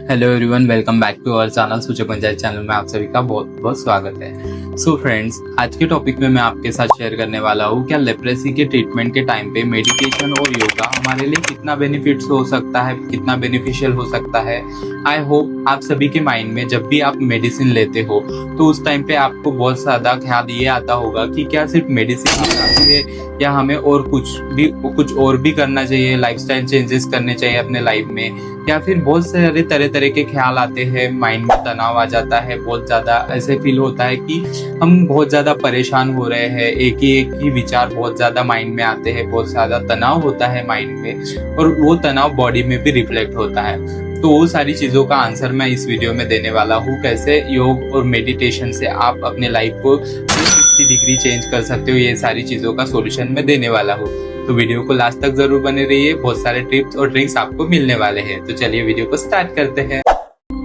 Hello everyone, welcome back to our channel Suchak Panchayat channel में आप सभी का बहुत बहुत स्वागत है। सो फ्रेंड्स, आज के टॉपिक में मैं आपके साथ शेयर करने वाला हूँ क्या लेप्रेसी के ट्रीटमेंट के टाइम पे मेडिटेशन और योगा हमारे लिए कितना बेनिफिट्स हो सकता है, कितना बेनिफिशियल हो सकता है। आई होप आप सभी के माइंड में जब भी आप मेडिसिन लेते हो तो उस टाइम पे आपको बहुत ज्यादा ख्याल ये आता होगा कि क्या सिर्फ मेडिसिन ही काफी है या हमें और कुछ और भी करना चाहिए, लाइफस्टाइल चेंजेस करने चाहिए अपने लाइफ में, या फिर बहुत सारे तरह तरह के ख्याल आते हैं, माइंड में तनाव आ जाता है, बहुत ज्यादा ऐसे फील होता है कि हम बहुत ज्यादा परेशान हो रहे हैं, एक ही विचार बहुत ज्यादा माइंड में आते हैं, बहुत ज्यादा तनाव होता है माइंड में और वो तनाव बॉडी में भी रिफ्लेक्ट होता है। तो वो सारी चीजों का आंसर मैं इस वीडियो में देने वाला हूँ, कैसे योग और मेडिटेशन से आप अपने लाइफ को 360 डिग्री चेंज कर सकते हो, ये सारी चीजों का सॉल्यूशन मैं देने वाला हूँ। तो वीडियो को लास्ट तक जरूर बने रहिए, बहुत सारे टिप्स और ट्रिक्स आपको मिलने वाले हैं। तो चलिए वीडियो को स्टार्ट करते हैं।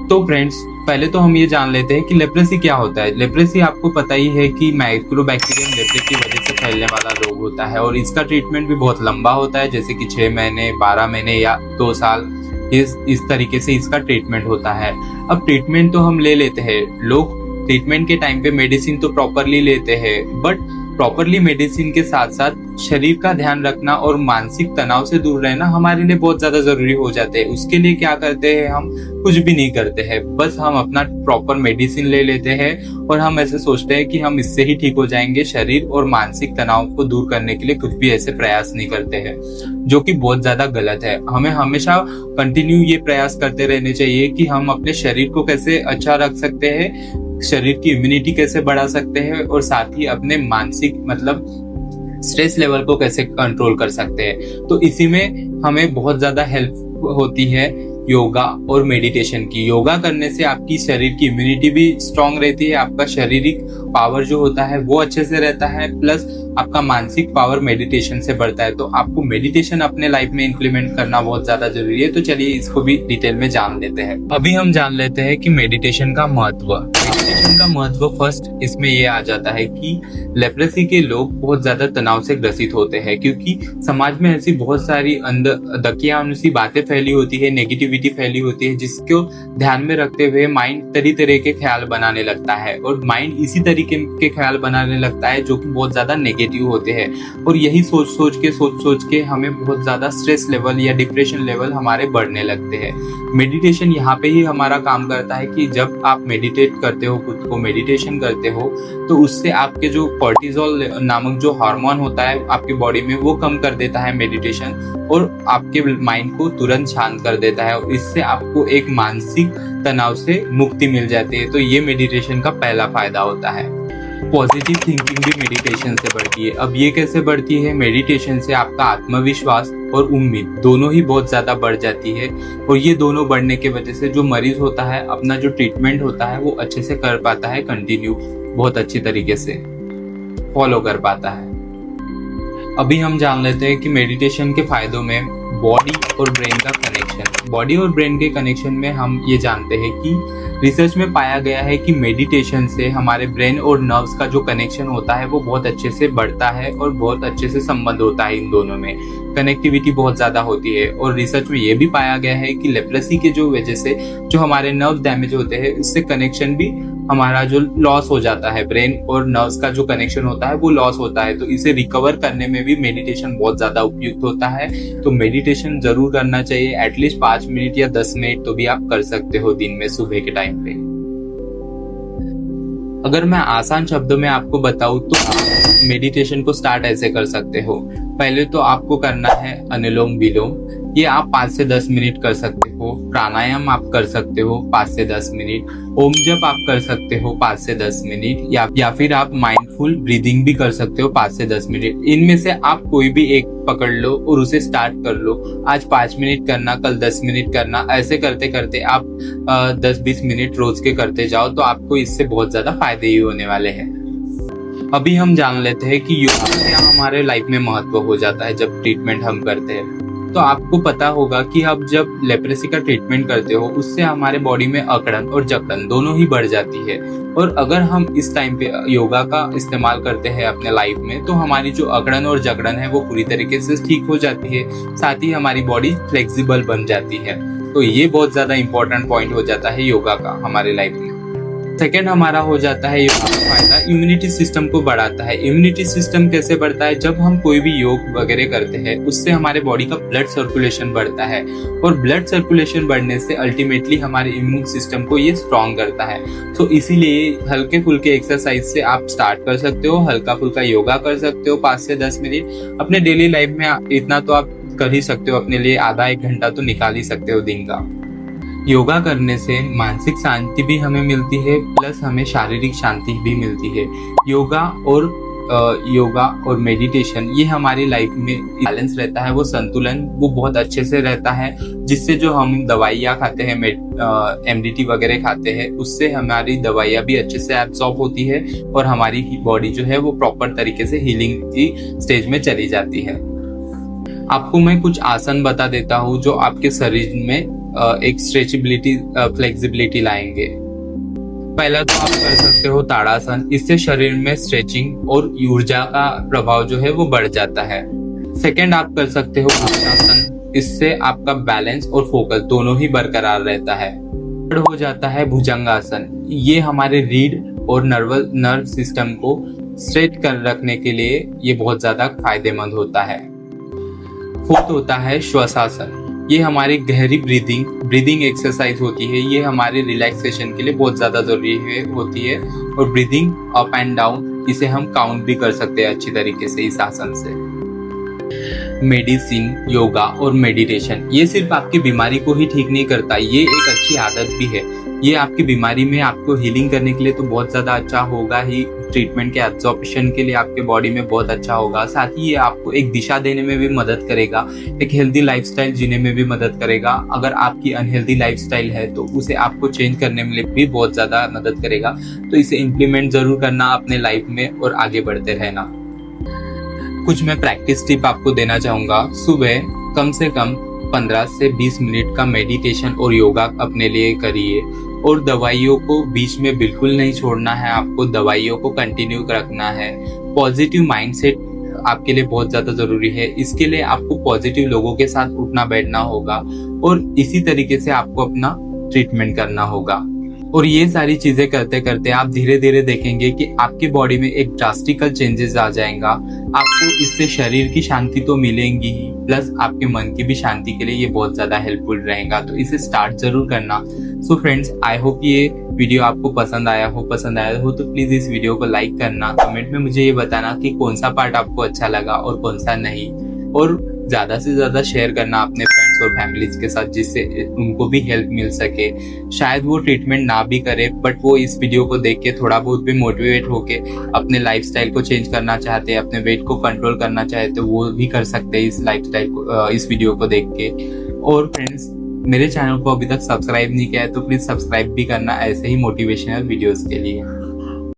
तो फ्रेंड्स, पहले तो हम ये जान लेते हैं कि लेप्रेसी क्या होता है। लेप्रेसी आपको पता ही है कि माइक्रोबैक्टीरियम लेप्रे की वजह से फैलने वाला रोग होता है और इसका ट्रीटमेंट भी बहुत लंबा होता है, जैसे कि 6 महीने, 12 महीने या 2 साल, इस तरीके से इसका ट्रीटमेंट होता है। अब ट्रीटमेंट तो हम ले लेते हैं, लोग ट्रीटमेंट के टाइम पे मेडिसिन तो प्रॉपरली लेते हैं, बट प्रॉपरली मेडिसिन के साथ साथ शरीर का ध्यान रखना और मानसिक तनाव से दूर रहना हमारे लिए बहुत ज्यादा जरूरी हो जाते हैं। उसके लिए क्या करते हैं, हम कुछ भी नहीं करते हैं, बस हम अपना प्रॉपर मेडिसिन ले लेते हैं और हम ऐसे सोचते हैं कि हम इससे ही ठीक हो जाएंगे। शरीर और मानसिक तनाव को दूर करने के लिए कुछ भी ऐसे प्रयास नहीं करते हैं, जो कि बहुत ज्यादा गलत है। हमें हमेशा कंटिन्यू ये प्रयास करते रहने चाहिए कि हम अपने शरीर को कैसे अच्छा रख सकते हैं, शरीर की इम्यूनिटी कैसे बढ़ा सकते हैं और साथ ही अपने मानसिक स्ट्रेस लेवल को कैसे कंट्रोल कर सकते हैं। तो इसी में हमें बहुत ज्यादा हेल्प होती है योगा और मेडिटेशन की। योगा करने से आपकी शरीर की इम्यूनिटी भी स्ट्रांग रहती है, आपका शारीरिक पावर जो होता है वो अच्छे से रहता है, प्लस आपका मानसिक पावर मेडिटेशन से बढ़ता है। तो आपको मेडिटेशन अपने लाइफ में इंप्लीमेंट करना बहुत ज्यादा जरूरी है। तो चलिए इसको भी डिटेल में जान लेते हैं। अभी हम जान लेते हैं कि मेडिटेशन का महत्व। मेडिटेशन का महत्व फर्स्ट इसमें ये आ जाता है कि लेप्रेसी के लोग बहुत ज्यादा तनाव से ग्रसित होते हैं, क्योंकि समाज में ऐसी बहुत सारी दकियानुसी बातें फैली होती है, नेगेटिविटी फैली होती है, जिसको ध्यान में रखते हुए माइंड तरह तरह के ख्याल बनाने लगता है और माइंड इसी तरीके के ख्याल बनाने लगता है जो कि बहुत ज्यादा नेगेटिव होते हैं। और यही सोच सोच के हमें बहुत ज्यादा स्ट्रेस लेवल या डिप्रेशन लेवल हमारे बढ़ने लगते हैं। मेडिटेशन यहाँ पे ही हमारा काम करता है कि जब आप मेडिटेट करते हो, खुद को मेडिटेशन करते हो, तो उससे आपके जो कॉर्टिसोल नामक जो हार्मोन होता है आपकी बॉडी में, वो कम कर देता है मेडिटेशन और आपके माइंड को तुरंत शांत कर देता है और इससे आपको एक मानसिक तनाव से मुक्ति मिल जाती है। तो ये मेडिटेशन का पहला फायदा होता है। पॉजिटिव थिंकिंग भी मेडिटेशन से बढ़ती है। अब ये कैसे बढ़ती है, मेडिटेशन से आपका आत्मविश्वास और उम्मीद दोनों ही बहुत ज्यादा बढ़ जाती है और ये दोनों बढ़ने की वजह से जो मरीज होता है अपना जो ट्रीटमेंट होता है वो अच्छे से कर पाता है, कंटिन्यू बहुत अच्छी तरीके से फॉलो कर पाता है। अभी हम जान लेते हैं कि मेडिटेशन के फायदों में बॉडी और ब्रेन का कनेक्शन। बॉडी और ब्रेन के कनेक्शन में हम ये जानते हैं कि रिसर्च में पाया गया है कि मेडिटेशन से हमारे ब्रेन और नर्व्स का जो कनेक्शन होता है वो बहुत अच्छे से बढ़ता है और बहुत अच्छे से संबंध होता है, इन दोनों में कनेक्टिविटी बहुत ज्यादा होती है। और रिसर्च में ये भी पाया गया है कि लेप्रेसी के जो वजह से जो हमारे नर्व डैमेज होते हैं, उससे कनेक्शन भी हमारा जो लॉस हो जाता है, ब्रेन और नर्व्स का जो कनेक्शन होता है वो लॉस होता है। तो इसे रिकवर करने में भी मेडिटेशन बहुत ज्यादा उपयुक्त होता है। तो मेडिटेशन जरूर करना चाहिए, एटलीस्ट 5 मिनट या 10 मिनट तो भी आप कर सकते हो दिन में, सुबह के टाइम पे। अगर मैं आसान शब्दों में आपको बताऊं तो आप मेडिटेशन को स्टार्ट ऐसे कर सकते हो। पहले तो आपको करना है अनुलोम विलोम, ये आप 5 से 10 मिनट कर सकते हो। प्राणायाम आप कर सकते हो 5 से 10 मिनट। ओम जप आप कर सकते हो 5 से 10 मिनट, या फिर आप माइंडफुल ब्रीदिंग भी कर सकते हो 5 से 10 मिनट। इनमें से आप कोई भी एक पकड़ लो और उसे स्टार्ट कर लो। आज 5 मिनट करना, कल 10 मिनट करना, ऐसे करते करते आप 10-20 मिनट रोज के करते जाओ, तो आपको इससे बहुत ज्यादा फायदे ही होने वाले हैं। अभी हम जान लेते हैं कि योगा क्या हमारे लाइफ में महत्व हो जाता है जब ट्रीटमेंट हम करते हैं। तो आपको पता होगा कि आप जब लेप्रेसी का ट्रीटमेंट करते हो उससे हमारे बॉडी में अकड़न और जकड़न दोनों ही बढ़ जाती है। और अगर हम इस टाइम पे योगा का इस्तेमाल करते हैं अपने लाइफ में तो हमारी जो अकड़न और जकड़न है वो पूरी तरीके से ठीक हो जाती है, साथ ही हमारी बॉडी फ्लेक्सिबल बन जाती है। तो ये बहुत ज्यादा इंपॉर्टेंट पॉइंट हो जाता है योगा का हमारे लाइफ में। सेकेंड हमारा हो जाता है योगा का फायदा इम्यूनिटी सिस्टम को बढ़ाता है। इम्यूनिटी सिस्टम कैसे बढ़ता है? जब हम कोई भी योग वगैरह करते हैं उससे हमारे बॉडी का ब्लड सर्कुलेशन बढ़ता है, और ब्लड सर्कुलेशन बढ़ने से अल्टीमेटली हमारे इम्यून सिस्टम को ये स्ट्रॉन्ग करता है। तो इसीलिए हल्के फुल्के एक्सरसाइज से आप स्टार्ट कर सकते हो, हल्का फुल्का योगा कर सकते हो 5 से 10 मिनट। अपने डेली लाइफ में इतना तो आप कर ही सकते हो, अपने लिए आधा 1 घंटा तो निकाल ही सकते हो दिन का। योगा करने से मानसिक शांति भी हमें मिलती है, प्लस हमें शारीरिक शांति भी मिलती है। योगा और मेडिटेशन ये हमारी लाइफ में बैलेंस रहता है, वो संतुलन वो बहुत अच्छे से रहता है, जिससे जो हम दवाइयाँ खाते हैं MDT वगैरह खाते हैं उससे हमारी दवाइयाँ भी अच्छे से एब्जॉर्ब होती है और हमारी बॉडी जो है वो प्रॉपर तरीके से हीलिंग की स्टेज में चली जाती है। आपको मैं कुछ आसन बता देता हूँ जो आपके शरीर में एक स्ट्रेचेबिलिटी फ्लेक्सिबिलिटी लाएंगे। पहला तो आप कर सकते हो ताड़ासन, इससे शरीर में स्ट्रेचिंग और ऊर्जा का प्रभाव जो है वो बढ़ जाता है। सेकंड आप कर सकते हो भुजंगासन, इससे आपका बैलेंस और फोकस दोनों ही बरकरार रहता है। थर्ड हो जाता है भुजंगासन, ये हमारे रीढ़ और नर्व सिस्टम को स्ट्रेट कर रखने के लिए ये बहुत ज्यादा फायदेमंद होता है। फोर्थ होता है श्वासासन, ये हमारी गहरी ब्रीदिंग एक्सरसाइज होती है, ये हमारे रिलैक्सेशन के लिए बहुत ज्यादा जरूरी होती है। और ब्रीदिंग अप एंड डाउन इसे हम काउंट भी कर सकते हैं अच्छी तरीके से इस आसन से। मेडिसिन, योगा और मेडिटेशन ये सिर्फ आपकी बीमारी को ही ठीक नहीं करता, ये एक अच्छी आदत भी है। ये आपकी बीमारी में आपको हीलिंग करने के लिए तो बहुत ज्यादा अच्छा होगा ही, ट्रीटमेंट के एब्जॉर्प्शन के लिए आपके बॉडी में बहुत अच्छा होगा, साथ ही ये आपको एक दिशा देने में भी मदद करेगा, एक हेल्दी लाइफस्टाइल जीने में भी मदद करेगा। अगर आपकी अनहेल्दी लाइफस्टाइल है तो उसे आपको चेंज करने में भी बहुत ज्यादा मदद करेगा। तो इसे इम्प्लीमेंट जरूर करना अपने लाइफ में और आगे बढ़ते रहना। कुछ मैं प्रैक्टिस टिप आपको देना चाहूंगा। सुबह कम से कम 15 से 20 मिनट का मेडिटेशन और योगा अपने लिए करिए, और दवाइयों को बीच में बिल्कुल नहीं छोड़ना है, आपको दवाइयों को कंटिन्यू रखना है। पॉजिटिव माइंडसेट आपके लिए बहुत ज्यादा जरूरी है, इसके लिए आपको पॉजिटिव लोगों के साथ उठना बैठना होगा और इसी तरीके से आपको अपना ट्रीटमेंट करना होगा। और ये सारी चीजें करते करते आप धीरे धीरे देखेंगे कि आपकी बॉडी में एक ड्रास्टिकल चेंजेस आ जाएगा। आपको इससे शरीर की शांति तो मिलेंगी ही, प्लस आपके मन की भी शांति के लिए ये बहुत ज्यादा हेल्पफुल रहेगा। तो इसे स्टार्ट जरूर करना। सो फ्रेंड्स, आई होप ये वीडियो आपको पसंद आया हो तो प्लीज इस वीडियो को लाइक करना, कमेंट में मुझे ये बताना कि कौन सा पार्ट आपको अच्छा लगा और कौन सा नहीं, और ज्यादा से ज्यादा शेयर करना अपने फ्रेंड्स और फैमिलीज के साथ, जिससे उनको भी हेल्प मिल सके। शायद वो ट्रीटमेंट ना भी करे, बट वो इस वीडियो को देख के थोड़ा बहुत भी मोटिवेट होके अपने लाइफस्टाइल को चेंज करना चाहते हैं, अपने वेट को कंट्रोल करना चाहते हैं, वो भी कर सकते हैं इस लाइफस्टाइल को, इस वीडियो को देख के। और फ्रेंड्स, मेरे चैनल को अभी तक सब्सक्राइब नहीं किया है तो प्लीज सब्सक्राइब भी करना ऐसे ही मोटिवेशनल वीडियोस के लिए।